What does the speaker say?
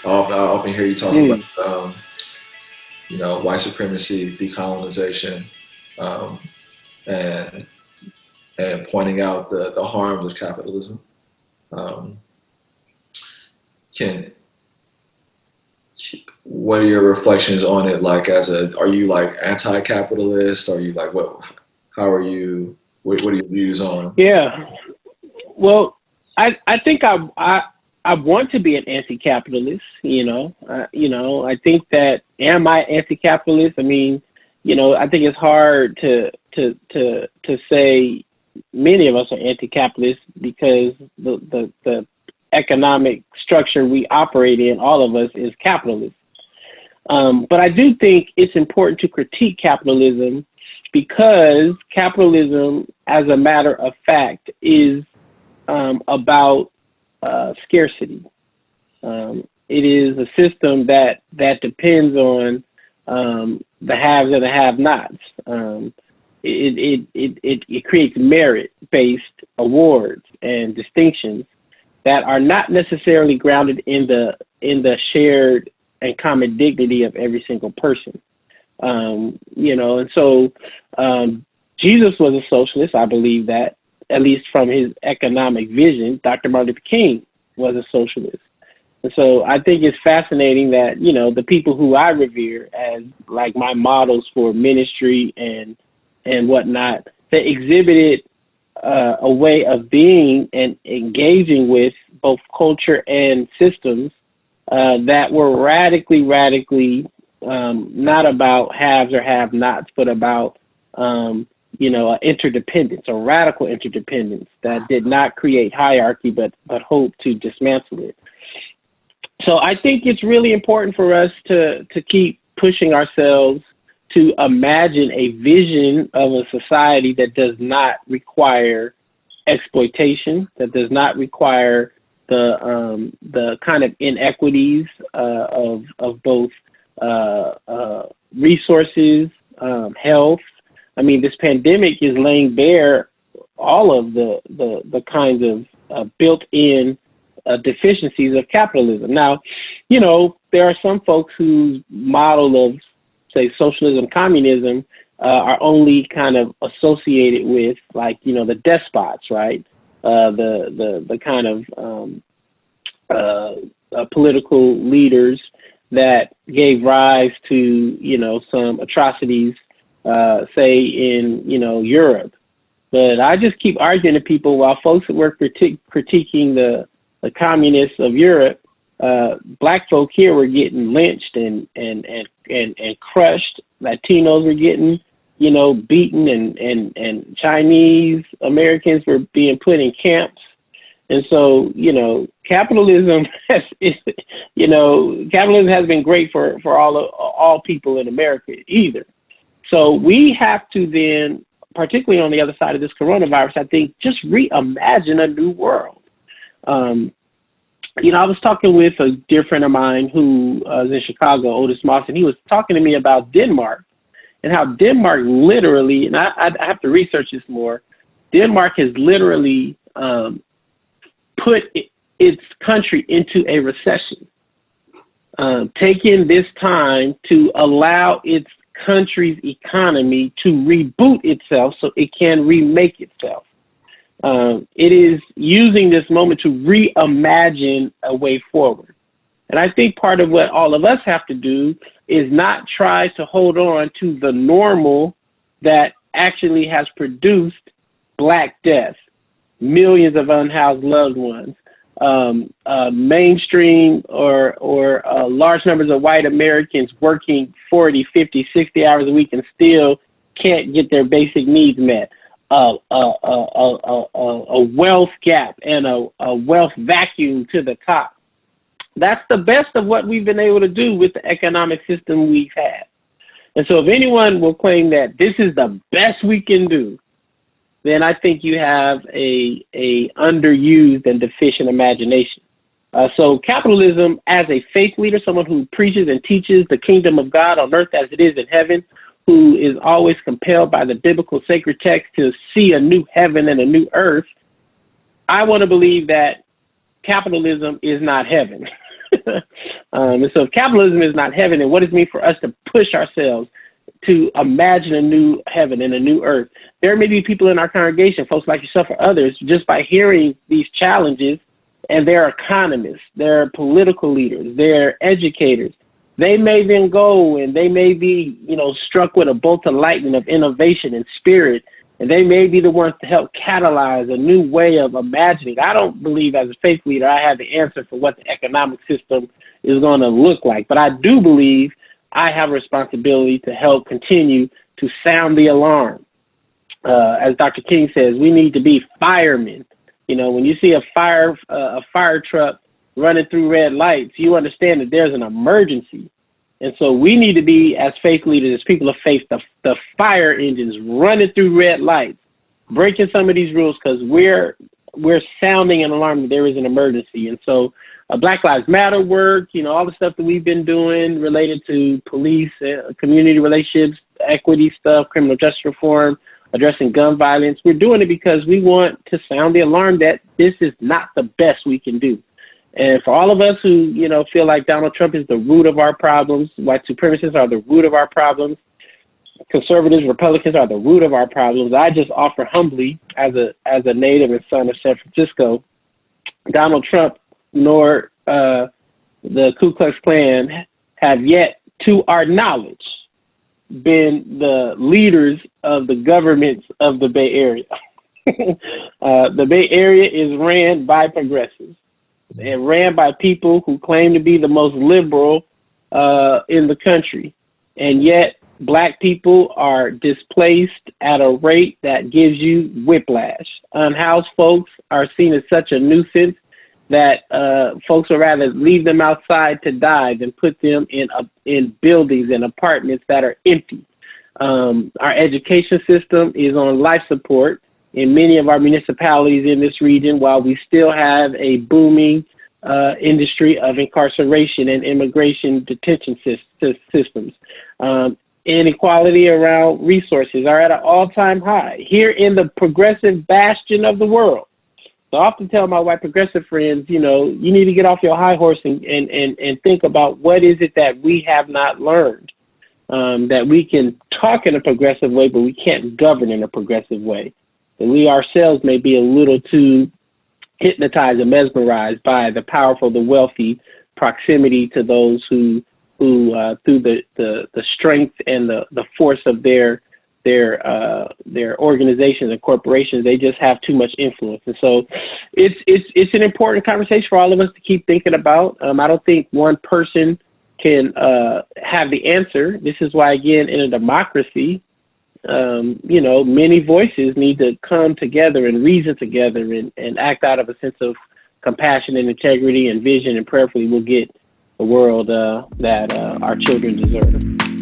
I often hear you talking about, Mm. white supremacy, decolonization, um, and pointing out the harms of capitalism. Um, can What are your reflections on it? Like, are you like anti-capitalist? Are you like what? How are you? What are your views on? Yeah. Well, I think I want to be an anti-capitalist. I think that am I anti-capitalist? I mean, I think it's hard to say many of us are anti-capitalist because the economic structure we operate in, all of us, is capitalist. But I do think it's important to critique capitalism because capitalism, as a matter of fact, is about scarcity. It is a system that depends on the haves and the have-nots. It creates merit-based awards and distinctions that are not necessarily grounded in the shared and common dignity of every single person. And so Jesus was a socialist. I believe that, at least from his economic vision. Dr. Martin Luther King was a socialist. And so I think it's fascinating that, the people who I revere as like my models for ministry and whatnot, they exhibited a way of being and engaging with both culture and systems that were radically not about haves or have-nots, but about interdependence, or radical interdependence that did not create hierarchy, but hoped to dismantle it. So I think it's really important for us to keep pushing ourselves to imagine a vision of a society that does not require exploitation, that does not require the kind of inequities of both resources, health. I mean, this pandemic is laying bare all of the kinds of built-in deficiencies of capitalism. Now, there are some folks whose model of, say, socialism, communism, are only kind of associated with, like, the despots, right? The kind of political leaders that gave rise to, some atrocities, say in, Europe. But I just keep arguing to people, while folks that were critiquing the communists of Europe, black folk here were getting lynched and crushed. Latinos were getting, beaten, and Chinese Americans were being put in camps. And so, capitalism capitalism has been great for all people in America either. So we have to then, particularly on the other side of this coronavirus, I think, just reimagine a new world. I was talking with a dear friend of mine who is in Chicago, Otis Moss, and he was talking to me about Denmark and how Denmark literally, and I have to research this more, Denmark has literally put its country into a recession, taking this time to allow its country's economy to reboot itself so it can remake itself. It is using this moment to reimagine a way forward. And I think part of what all of us have to do is not try to hold on to the normal that actually has produced Black death, millions of unhoused loved ones, mainstream or large numbers of white Americans working 40, 50, 60 hours a week and still can't get their basic needs met. A wealth gap and a wealth vacuum to the top. That's the best of what we've been able to do with the economic system we've had. And so if anyone will claim that this is the best we can do, then I think you have a underused and deficient imagination. So capitalism, as a faith leader, someone who preaches and teaches the kingdom of God on earth as it is in heaven, who is always compelled by the biblical sacred text to see a new heaven and a new earth, I want to believe that capitalism is not heaven. And so if capitalism is not heaven, then what does it mean for us to push ourselves to imagine a new heaven and a new earth? There may be people in our congregation, folks like yourself or others, just by hearing these challenges, and they're economists, they're political leaders, they're educators. They may then go and they may be, struck with a bolt of lightning of innovation and spirit, and they may be the ones to help catalyze a new way of imagining. I don't believe as a faith leader I have the answer for what the economic system is going to look like, but I do believe I have a responsibility to help continue to sound the alarm. As Dr. King says, we need to be firemen. When you see a fire truck running through red lights, you understand that there's an emergency. And so we need to be, as faith leaders, as people of faith, the fire engines running through red lights, breaking some of these rules, because we're sounding an alarm that there is an emergency. And so Black Lives Matter work, all the stuff that we've been doing related to police, community relationships, equity stuff, criminal justice reform, addressing gun violence. We're doing it because we want to sound the alarm that this is not the best we can do. And for all of us who, feel like Donald Trump is the root of our problems, white supremacists are the root of our problems, conservatives, Republicans are the root of our problems, I just offer humbly, as a native and son of San Francisco, Donald Trump nor the Ku Klux Klan have yet, to our knowledge, been the leaders of the governments of the Bay Area. The Bay Area is ran by progressives and ran by people who claim to be the most liberal in the country. And yet Black people are displaced at a rate that gives you whiplash. Unhoused folks are seen as such a nuisance that folks would rather leave them outside to die than put them in buildings and apartments that are empty. Our education system is on life support in many of our municipalities in this region, while we still have a booming industry of incarceration and immigration detention systems. Inequality around resources are at an all-time high here in the progressive bastion of the world. So I often tell my white progressive friends, you need to get off your high horse and think about what is it that we have not learned, that we can talk in a progressive way, but we can't govern in a progressive way. And we ourselves may be a little too hypnotized and mesmerized by the powerful, the wealthy, proximity to those who through the strength and the force of their organizations and corporations, they just have too much influence. And so it's an important conversation for all of us to keep thinking about. I don't think one person can have the answer. This is why, again, in a democracy, many voices need to come together and reason together and act out of a sense of compassion and integrity and vision, and prayerfully we'll get the world that our children deserve.